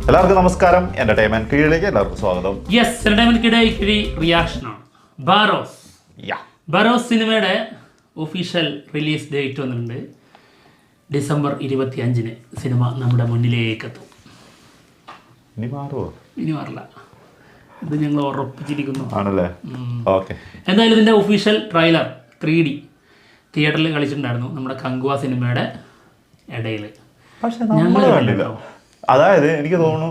എല്ലാവർക്കും നമസ്കാരം. എന്റർടൈൻമെന്റ് കീഴിലേക്ക് എല്ലാവർക്കും സ്വാഗതം. Yes, entertainment റിയാക്ഷനാണ്. ബാരോസ് സിനിമയുടെ ഒഫീഷ്യൽ റിലീസ് ഡേറ്റ് വന്നിട്ടുണ്ട്. ഡിസംബർ 25 സിനിമ നമ്മുടെ മുന്നിലേക്ക് എത്തും. ഇനി മാറില്ല, ഇത് ഞങ്ങൾ ഉറപ്പിച്ചിരിക്കുന്നു. ആണല്ലേ? ഓക്കെ. എന്തായാലും ഇതിന്റെ ഒഫീഷ്യൽ ട്രെയിലർ 3D തിയേറ്ററിൽ കളിച്ചിട്ടുണ്ടായിരുന്നു നമ്മുടെ കങ്കുവ സിനിമയുടെ ഇടയിൽ. പക്ഷെ നമ്മൾ കണ്ടില്ല. അതായത് എനിക്ക് തോന്നുന്നു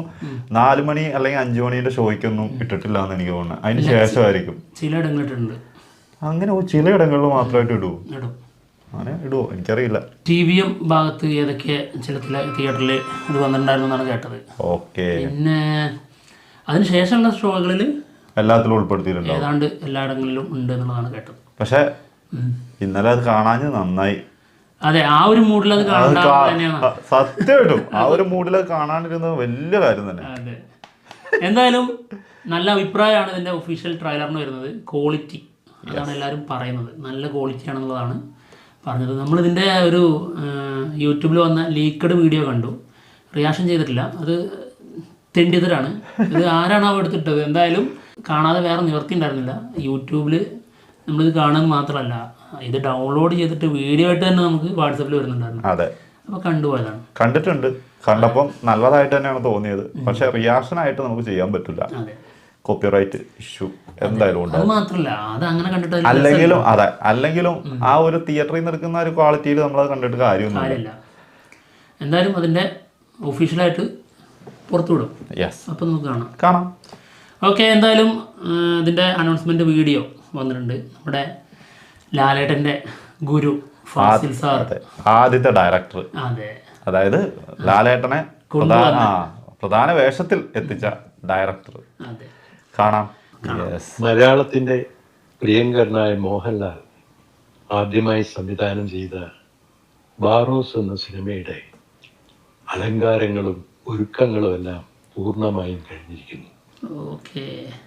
4 മണി അല്ലെങ്കിൽ 5 മണിന്റെ ഷോയ്ക്കൊന്നും ഇട്ടിട്ടില്ല എന്ന് എനിക്ക് തോന്നുന്നു. അതിന് ശേഷമായിരിക്കും ചിലയിടങ്ങളിട്ടുണ്ട്. അങ്ങനെ ചിലയിടങ്ങളിൽ മാത്രമായിട്ട് ഇടുവോ? അങ്ങനെ ഇടുവോ എനിക്കറിയില്ല. TVM ഭാഗത്ത് ഏതൊക്കെ ചില തിയേറ്ററിൽ ഇത് വന്നിട്ടുണ്ടായിരുന്നു എന്നാണ് കേട്ടത്. ഓക്കെ. പിന്നെ അതിനുശേഷമുള്ള ഷോകളിൽ എല്ലാത്തിലും ഉൾപ്പെടുത്തിയിട്ടുണ്ടോ? ഏതാണ്ട് എല്ലായിടങ്ങളിലും ഉണ്ട് എന്നുള്ളതാണ് കേട്ടത്. പക്ഷെ ഇന്നലെ അത് കാണാൻ നന്നായി. അതെ, ആ ഒരു മൂഡിൽ അത് കാണാൻ സത്യമായിട്ടും ആ ഒരു മൂഡിൽ കാണാനിരുന്നത് വലിയ കാര്യം തന്നെ. അതെ, എന്തായാലും നല്ല അഭിപ്രായമാണ് ഇതിന്റെ ഒഫീഷ്യൽ ട്രെയിലറിന് വരുന്നത്. ക്വാളിറ്റി അതാണ് എല്ലാവരും പറയുന്നത്, നല്ല ക്വാളിറ്റി ആണെന്നുള്ളതാണ് പറഞ്ഞത്. നമ്മളിതിൻ്റെ ഒരു യൂട്യൂബിൽ വന്ന ലീക്കഡ് വീഡിയോ കണ്ടു, റിയാക്ഷൻ ചെയ്തിട്ടില്ല. അത് തെണ്ടിയതരാണ്. ഇത് ആരാണ് അവ എടുത്തിട്ടത്? എന്തായാലും കാണാതെ വേറെ നിവർത്തി ഉണ്ടായിരുന്നില്ല. യൂട്യൂബിൽ നമ്മളിത് കാണാൻ മാത്രമല്ല, ഇത് ഡൗൺലോഡ് ചെയ്തിട്ട് വീഡിയോ ആയിട്ട് തന്നെ നമുക്ക് വാട്സപ്പിൽ വരുന്നുണ്ടായിരുന്നു. അതെ, അപ്പോൾ കണ്ടുപോയതാണ്. കണ്ടിട്ടുണ്ട്. കണ്ടപ്പം നല്ലതായിട്ട് തന്നെയാണ് തോന്നിയത്. പക്ഷെ റിയാക്ഷൻ ആയിട്ട് നമുക്ക് ചെയ്യാൻ പറ്റില്ല. കോപ്പിറൈറ്റ് ഇഷ്യൂ എന്തായാലും ഉണ്ട്. അത് മാത്രമല്ല, അത് അങ്ങനെ കണ്ടിട്ട് അല്ലെങ്കിലും ആ ഒരു തിയേറ്ററിൽ നിന്ന് എടുക്കുന്ന ഒരു ക്വാളിറ്റിയിൽ നമ്മളത് കണ്ടിട്ട് കാര്യമൊന്നുമില്ല. എന്തായാലും അതിന്റെ ഒഫീഷ്യലായിട്ട് പുറത്തുവിടും. അപ്പം നമുക്ക് കാണാം. ഓക്കെ, എന്തായാലും ഇതിന്റെ അനൗൺസ്മെന്റ് വീഡിയോ വന്നിട്ടുണ്ട്. നമ്മുടെ ലാലേട്ടന്റെ ഗുരു ഫാസിൽ സാർ, ആദ്യത്തെ ഡയറക്ടർ. അതായത് ലാലേട്ടനെ പ്രധാന വേഷത്തിൽ എത്തിച്ച ഡയറക്ടർ. കാണാം. മലയാളത്തിന്റെ പ്രിയങ്കരനായ മോഹൻലാൽ ആദ്യമായി സംവിധാനം ചെയ്ത ബാറോസ് എന്ന സിനിമയുടെ അലങ്കാരങ്ങളും ഒരുക്കങ്ങളും എല്ലാം പൂർണ്ണമായും കഴിഞ്ഞിരിക്കുന്നു.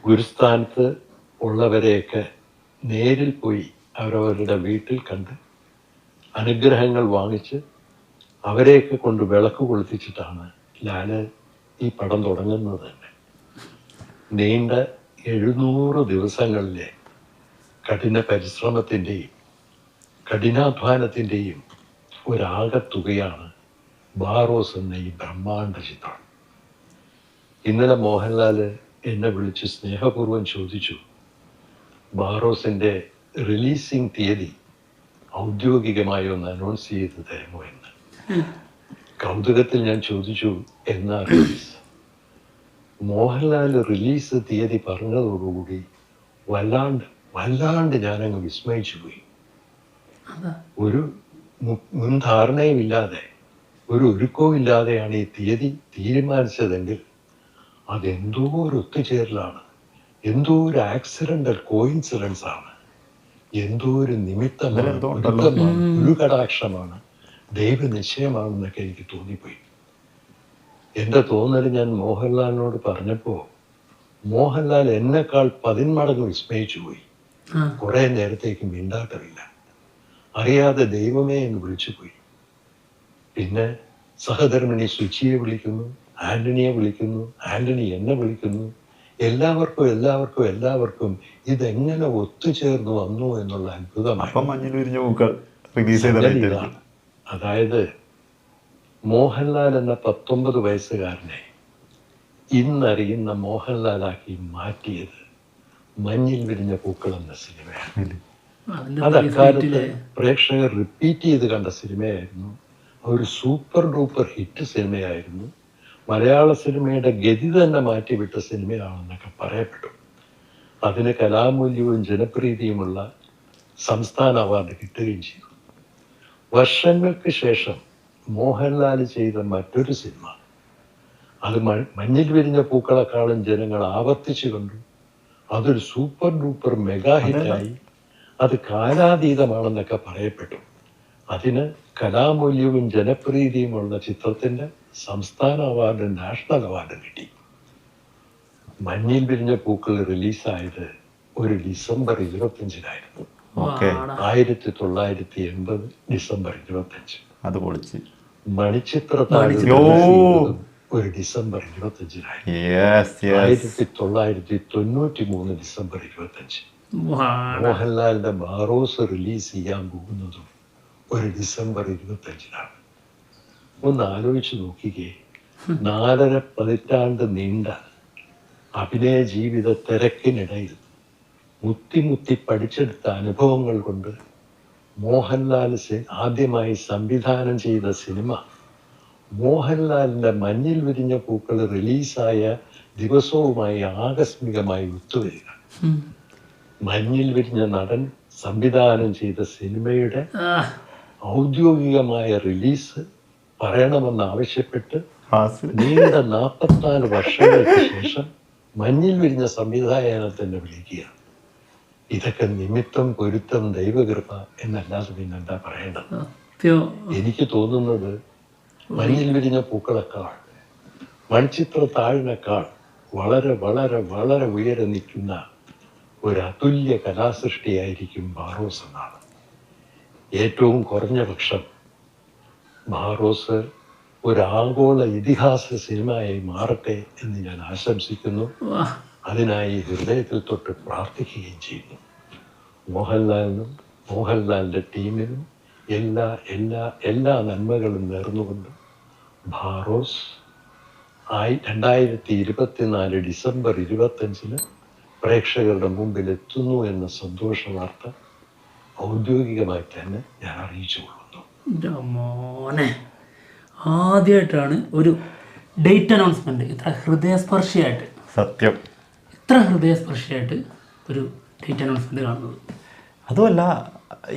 ഗുരുസ്ഥാനത്ത് ഉള്ളവരെയൊക്കെ നേരിൽ പോയി അവരവരുടെ വീട്ടിൽ കണ്ട് അനുഗ്രഹങ്ങൾ വാങ്ങിച്ച് അവരെയൊക്കെ കൊണ്ട് വിളക്ക് കൊളുത്തിച്ചിട്ടാണ് ലാല് ഈ പടം തുടങ്ങുന്നത് തന്നെ. നീണ്ട 700 ദിവസങ്ങളിലെ കഠിന പരിശ്രമത്തിൻ്റെയും കഠിനാധ്വാനത്തിൻ്റെയും ഒരാകത്തുകയാണ് ബാറോസ് എന്ന ഈ ബ്രഹ്മാണ്ഡ ചിത്രം. ഇന്നലെ മോഹൻലാൽ എന്നെ വിളിച്ച് സ്നേഹപൂർവ്വം ചോദിച്ചു, ബാറോസിൻ്റെ റിലീസിംഗ് തീയതി ഔദ്യോഗികമായി ഒന്ന് അനൗൺസ് ചെയ്ത് തരുമോ എന്ന്. കൗതുകത്തിൽ ഞാൻ ചോദിച്ചു, എന്നാ റിലീസ്? മോഹൻലാൽ റിലീസ് തീയതി പറഞ്ഞതോടുകൂടി വല്ലാണ്ട് ഞാനങ്ങ് വിസ്മയിച്ചു പോയി. ഒരു മുൻധാരണയും ഇല്ലാതെ, ഒരു ഒരുക്കവും ഇല്ലാതെയാണ് ഈ തീയതി തീരുമാനിച്ചതെങ്കിൽ അതെന്തോ ഒരു ഒത്തുചേരലാണ്, എന്തോ ഒരു ആക്സിഡന്റൽ കോയിൻസിഡൻസ് ആണ്, എന്തോ ഒരു നിമിത്തമാണ്, ഒരു കടാക്ഷമാണ്, ദൈവ നിശ്ചയമാണെന്നൊക്കെ എനിക്ക് തോന്നിപ്പോയി. എൻ്റെ തോന്നൽ ഞാൻ മോഹൻലാലിനോട് പറഞ്ഞപ്പോൾ മോഹൻലാൽ എന്നെക്കാൾ 10 മടങ്ങ് വിസ്മയിച്ചു പോയി. കുറേ നേരത്തേക്ക് മിണ്ടാട്ടമില്ല. അറിയാതെ ദൈവമേ എന്ന് വിളിച്ചു പോയി. പിന്നെ സഹധർമ്മിണി സുചിയെ വിളിക്കുന്നു, ആന്റണിയെ വിളിക്കുന്നു, ആന്റണി എന്നെ വിളിക്കുന്നു. എല്ലാവർക്കും ഇതെങ്ങനെ ഒത്തുചേർന്ന് വന്നു എന്നുള്ള അത്ഭുതമാണ്. അതായത് മോഹൻലാൽ എന്ന 19 വയസ്സുകാരനെ ഇന്നറിയുന്ന മോഹൻലാലാക്കി മാറ്റിയത് മഞ്ഞിൽ വിരിഞ്ഞ പൂക്കൾ എന്ന സിനിമയാണ്. അത് അക്കാലത്ത് പ്രേക്ഷകർ റിപ്പീറ്റ് ചെയ്ത് കണ്ട സിനിമയായിരുന്നു. ഒരു സൂപ്പർ ഡൂപ്പർ ഹിറ്റ് സിനിമയായിരുന്നു. മലയാള സിനിമയുടെ ഗതി തന്നെ മാറ്റിവിട്ട സിനിമയാണെന്നൊക്കെ പറയപ്പെട്ടു. അതിന് കലാമൂല്യവും ജനപ്രീതിയുമുള്ള സംസ്ഥാന അവാർഡ് കിട്ടുകയും ചെയ്തു. വർഷങ്ങൾക്ക് ശേഷം മോഹൻലാൽ ചെയ്ത മറ്റൊരു സിനിമ, അത് മഞ്ഞിൽ വിരിഞ്ഞ പൂക്കളെക്കാളും ജനങ്ങൾ ആവർത്തിച്ചു കണ്ടു. അതൊരു സൂപ്പർ ഡൂപ്പർ മെഗാ ഹിറ്റായി. അത് കാലാതീതമാണെന്നൊക്കെ പറയപ്പെട്ടു. അതിന് കലാമൂല്യവും ജനപ്രീതിയുമുള്ള ചിത്രത്തിൻ്റെ സംസ്ഥാന അവാർഡ്, നാഷണൽ അവാർഡ് കിട്ടി. മഞ്ഞിൽ വിരിഞ്ഞ പൂക്കൾ റിലീസായത് ഒരു ഡിസംബർ 25-നായിരുന്നു. 1980 ഡിസംബർ 25. അത് പൊളിച്ച് മണിച്ചിത്ര ഒരു ഡിസംബർ 25-നായിരുന്നു. Yes yes 1993 December 25. മോഹൻലാലിന്റെ ബാറോസ് റിലീസ് ചെയ്യാൻ പോകുന്നതും ഒരു ഡിസംബർ 25-നാണ്. ഒന്ന് ആലോചിച്ച് നോക്കിക്കേ, 4.5 പതിറ്റാണ്ട് നീണ്ട അഭിനയ ജീവിത തിരക്കിനിടയിൽ മുത്തി പഠിച്ചെടുത്ത അനുഭവങ്ങൾ കൊണ്ട് മോഹൻലാൽ ആദ്യമായി സംവിധാനം ചെയ്ത സിനിമ മോഹൻലാലിൻ്റെ മഞ്ഞിൽ വിരിഞ്ഞ പൂക്കൾ റിലീസായ ദിവസവുമായി ആകസ്മികമായി ഒത്തുവരിക. മഞ്ഞിൽ വിരിഞ്ഞ നടൻ സംവിധാനം ചെയ്ത സിനിമയുടെ ഔദ്യോഗികമായ റിലീസ് പറയണമെന്നാവശ്യപ്പെട്ട് നീണ്ട 44 വർഷങ്ങൾക്ക് ശേഷം മഞ്ഞിൽ വിരിഞ്ഞ സംവിധായകനെ വിളിക്കുക. ഇതൊക്കെ നിമിത്തം പൊരുത്തം ദൈവകൃപ എന്നല്ലാതെ പിന്നെന്താ പറയേണ്ടത്? എനിക്ക് തോന്നുന്നത് മഞ്ഞിൽ വിരിഞ്ഞ പൂക്കളെക്കാൾ മൺചിത്ര താഴിനേക്കാൾ വളരെ വളരെ വളരെ ഉയരെ നിൽക്കുന്ന ഒരു അതുല്യ കലാസൃഷ്ടിയായിരിക്കും ബാറോസ് എന്നാണ്. ഏറ്റവും കുറഞ്ഞ പക്ഷം ബാറോസ് ഒരു ആഗോള ഇതിഹാസ സിനിമയായി മാറട്ടെ എന്ന് ഞാൻ ആശംസിക്കുന്നു. അതിനായി ഹൃദയത്തിൽ തൊട്ട് പ്രാർത്ഥിക്കുകയും ചെയ്യുന്നു. മോഹൻലാലിനും മോഹൻലാലിൻ്റെ ടീമിനും എല്ലാ എല്ലാ എല്ലാ നന്മകളും നേർന്നുകൊണ്ട് ബാറോസ് 2024 ഡിസംബർ 25 പ്രേക്ഷകരുടെ മുമ്പിൽ എത്തുന്നു എന്ന സന്തോഷ വാർത്ത ഔദ്യോഗികമായി തന്നെ ഞാൻ അറിയിച്ചു കൊള്ളുന്നു. മോനെ, ആദ്യമായിട്ടാണ് ഒരു ഡേറ്റ് അനൗൺസ്മെന്റ് ഇത്ര ഹൃദയസ്പർശിയായിട്ട്, സത്യം, ഇത്ര ഹൃദയസ്പർശിയായിട്ട് ഒരു ഡേറ്റ് അനൗൺസ്മെന്റ് കാണുന്നത്. അതുമല്ല,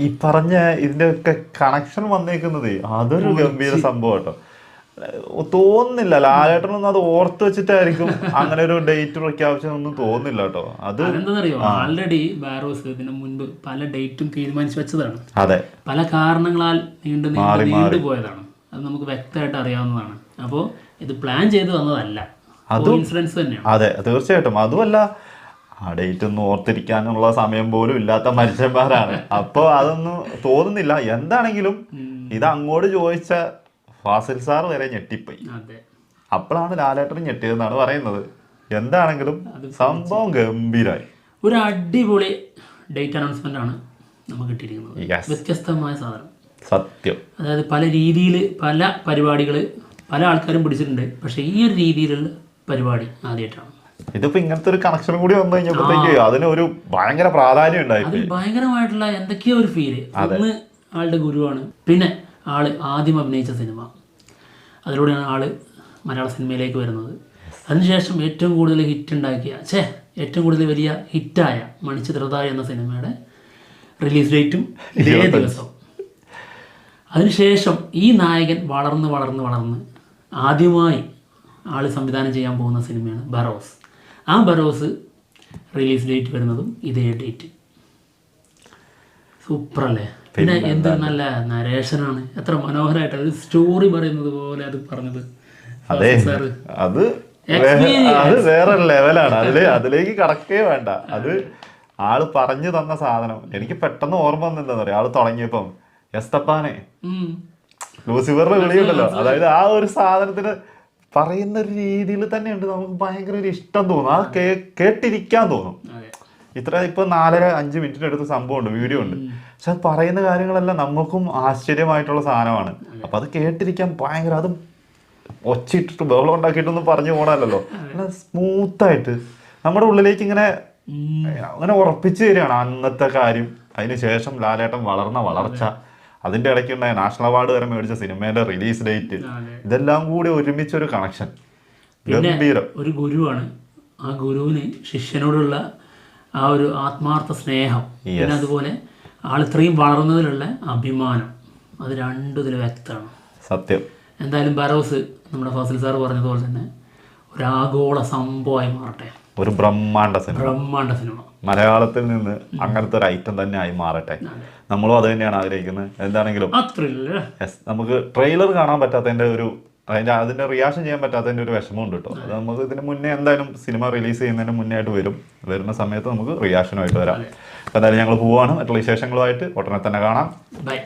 ഈ പറഞ്ഞ ഇതിന്റെ ഒക്കെ കണക്ഷൻ വന്നേക്കുന്നത് അതൊരു ഗംഭീര സംഭവം കേട്ടോ. തോന്നുന്നില്ല ലാലേട്ടനൊന്നും അത് ഓർത്ത് വെച്ചിട്ടായിരിക്കും അങ്ങനെ ഒരു ഡേറ്റ് പ്രഖ്യാപിച്ചതൊന്നും തോന്നുന്നില്ല കേട്ടോ. അത് അതെന്താണെന്നറിയോ, ആൾറെഡി ബാറോസ് ഇതിനു മുൻപ് പല ഡേറ്റും തീരുമാനിച്ചു വെച്ചതാണ്. അതെ, പല കാരണങ്ങളാൽ നീണ്ടു പോയതാണ്. അത് നമുക്ക് വ്യക്തമായിട്ട് അറിയാവുന്നതാണ്. അപ്പോൾ ഇത് പ്ലാൻ ചെയ്ത് വന്നതല്ല, ഇൻസിഡൻസ് തന്നെയാണ്. അതെ, തീർച്ചയായിട്ടും. അതുമല്ല, ആ ഡേറ്റ് ഒന്നും ഓർത്തിരിക്കാനുള്ള സമയം പോലും ഇല്ലാത്ത മനുഷ്യന്മാരാണ്. അപ്പോൾ അതൊന്നും തോന്നുന്നില്ല. എന്താണെങ്കിലും ഇത് അങ്ങോട്ട് ചോദിച്ച ഫാസിൽ സാർ വരെ ഞെട്ടിപ്പോയി. അപ്പോഴാണ് ലാലേട്ടൻ ഞെട്ടിയതെന്നാണ് പറയുന്നത്. എന്താണെങ്കിലും സംഭവം ഗംഭീരായി. ഒരു അടിപൊളി ഡേറ്റ് അനൗൺസ്മെന്റ് ആണ് നമുക്ക് കിട്ടിയിരിക്കുന്നത്. വ്യത്യസ്തമായ സാധനം, സത്യം. അതായത് പല രീതിയിൽ പല പരിപാടികൾ പല ആൾക്കാരും പിടിച്ചിട്ടുണ്ട്. പക്ഷെ ഈ ഒരു രീതിയിലുള്ള പരിപാടി ആദ്യമായിട്ടാണ്. ഇതിപ്പോ ഇങ്ങനത്തെ ഒരു കണക്ഷൻ കൂടി വന്നു കഴിഞ്ഞപ്പോഴത്തേക്ക് അതിനൊരു ഭയങ്കര പ്രാധാന്യം ഉണ്ടായി. അതിൽ ഭയങ്കരമായിട്ടുള്ള എന്തൊക്കെയോ ഒരു ഫീല്. ഒന്ന് ആളുടെ ഗുരുവാണ്, പിന്നെ ആള് ആദ്യം അഭിനയിച്ച സിനിമ, അതിലൂടെയാണ് ആള് മലയാള സിനിമയിലേക്ക് വരുന്നത്. അതിനുശേഷം ഏറ്റവും കൂടുതൽ ഹിറ്റ് ഉണ്ടാക്കിയ ഏറ്റവും കൂടുതൽ വലിയ ഹിറ്റായ മണിച്ചിത്രതാഴ് എന്ന സിനിമയുടെ റിലീസ് ഡേറ്റും ഇതേ ദിവസം. അതിനുശേഷം ഈ നായകൻ വളർന്ന് വളർന്ന് വളർന്ന് ആദ്യമായി ആൾ സംവിധാനം ചെയ്യാൻ പോകുന്ന സിനിമയാണ് ബറോസ്. ആ ബറോസ് റിലീസ് ഡേറ്റ് വരുന്നതും ഇതേ ഡേറ്റ്. സൂപ്പറല്ലേ? പിന്നെ എന്ത് നല്ല നരേഷനാണ്, എത്ര മനോഹരമായിട്ട് ഒരു സ്റ്റോറി പറയുന്നത് പോലെ അത് പറഞ്ഞത്. അതെ, അത് വേറെ ലെവലാണ്. അതിലേക്ക് കടക്കേ വേണ്ട. അത് ആള് പറഞ്ഞു തന്ന സാധനം എനിക്ക് പെട്ടെന്ന് ഓർമ്മ വന്നെന്താ പറയാ, ആള് തുടങ്ങിയപ്പം എസ്തപ്പാനെ ലൂസിഫറിന്റെ വിളിയുണ്ടല്ലോ, അതായത് ആ ഒരു സാധനത്തിന് പറയുന്ന ഒരു രീതിയിൽ തന്നെയുണ്ട്. നമുക്ക് ഭയങ്കര ഒരു ഇഷ്ടം തോന്നും, അത് കേട്ടിരിക്കാൻ തോന്നും. ഇത്ര ഇപ്പൊ 4-5 മിനിറ്റിനടുത്ത് സംഭവമുണ്ട്, വീഡിയോ ഉണ്ട്. പക്ഷെ അത് പറയുന്ന കാര്യങ്ങളെല്ലാം നമുക്കും ആശ്ചര്യമായിട്ടുള്ള സാധനമാണ്. അപ്പൊ അത് കേട്ടിരിക്കാൻ ഭയങ്കര, അത് ഒച്ചിട്ടിട്ട് ബഹളം ഉണ്ടാക്കിയിട്ടൊന്നും പറഞ്ഞു പോകണമല്ലോ, സ്മൂത്തായിട്ട് നമ്മുടെ ഉള്ളിലേക്ക് ഇങ്ങനെ ഉറപ്പിച്ചു തരികയാണ് അന്നത്തെ കാര്യം. അതിനുശേഷം ലാലേട്ടൻ വളർന്ന വളർച്ച, അതിന്റെ ഇടയ്ക്കുണ്ടായ നാഷണൽ അവാർഡ് വരെ മേടിച്ച സിനിമയുടെ റിലീസ് ഡേറ്റ്, ഇതെല്ലാം കൂടി ഒരുമിച്ചൊരു കണക്ഷൻ. ഗംഭീരം. ഒരു ഗുരുവാണ്, ആ ഗുരുവിന് ശിഷ്യനോടുള്ള ആ ഒരു ആത്മാർത്ഥ സ്നേഹം, പിന്നെ അതുപോലെ ആൾ ഇത്രയും വളർന്നതിലുള്ള അഭിമാനം, അത് രണ്ടും ഇതിൽ വ്യക്തമാണ്. സത്യം. എന്തായാലും ബറോസ് നമ്മുടെ ഫാസിൽ സാർ പറഞ്ഞതുപോലെ തന്നെ ഒരു ആഗോള സംഭവമായി മാറട്ടെ, ഒരു ബ്രഹ്മാണ്ഡ സിനിമ മലയാളത്തിൽ നിന്ന് അങ്ങനത്തെ ഒരു ഐറ്റം തന്നെ ആയി മാറട്ടെ. നമ്മളും അത് തന്നെയാണ് ആഗ്രഹിക്കുന്നത്. എന്താണെങ്കിലും നമുക്ക് ട്രെയിലർ കാണാൻ പറ്റാത്തതിന്റെ ഒരു അതിന്റെ റിയാക്ഷൻ ചെയ്യാൻ പറ്റാത്തതിന്റെ ഒരു വിഷമമുണ്ട് കേട്ടോ. അത് നമുക്ക് ഇതിന് മുന്നേ എന്തായാലും സിനിമ റിലീസ് ചെയ്യുന്നതിന് മുന്നേ ആയിട്ട് വരുന്ന സമയത്ത് നമുക്ക് റിയാക്ഷനുമായിട്ട് വരാം. അപ്പോൾ എന്തായാലും ഞങ്ങൾ പോവാണ്. മറ്റുള്ള വിശേഷങ്ങളുമായിട്ട് ഉടനെ തന്നെ കാണാം. ബൈ.